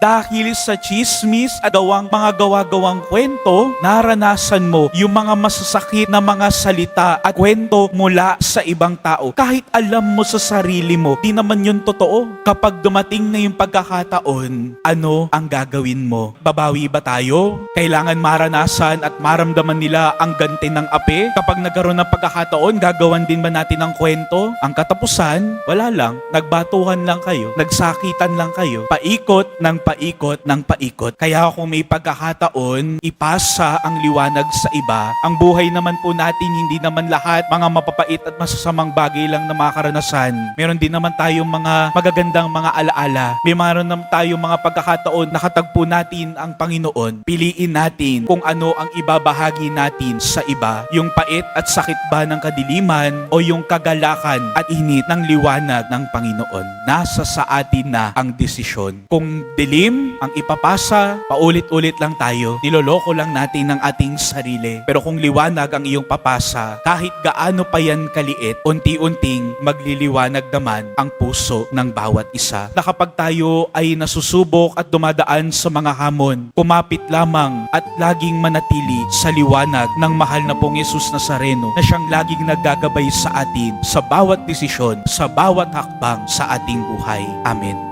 Dahil sa chismis at mga gawa-gawang kwento, naranasan mo yung mga masasakit na mga salita at kwento mula sa ibang tao. Kahit alam mo sa sarili mo, di naman yun totoo. Kapag dumating na yung pagkakataon, ano ang gagawin mo? Babawi ba tayo? Kailangan maranasan at maramdaman nila ang ganti ng ape? Kapag nagkaroon ng pagkakataon, gagawan din ba natin ang kwento? Ang katapusan, wala lang. Nagbatuhan lang kayo. Nagsakitan lang kayo. Paikot ng paikot. Kaya kung may pagkakataon, ipasa ang liwanag sa iba. Ang buhay naman po natin, hindi naman lahat mga mapapait at masasamang bagay lang na mga karanasan. Meron din naman tayong mga magagandang mga alaala. May meron naman tayong mga pagkakataon nakatagpo natin ang Panginoon. Piliin natin kung ano ang ibabahagi natin sa iba. Yung pait at sakit ba ng kadiliman o yung kagalakan at init ng liwanag ng Panginoon. Nasa sa atin na ang desisyon. Kung dilim ang ipapasa, paulit-ulit lang tayo. Niloloko lang natin ang ating sarili. Pero kung liwanag ang iyong papasa, kahit gaano pa yan kaliit, unti-unting magliliwanag naman ang puso ng bawat isa. Na kapag tayo ay nasusubok at dumadaan sa mga hamon, kumapit lamang at laging manatili sa liwanag ng mahal na pong Jesus Nazareno na siyang laging naggagabay sa atin sa bawat desisyon, sa bawat hakbang sa ating buhay. Amen.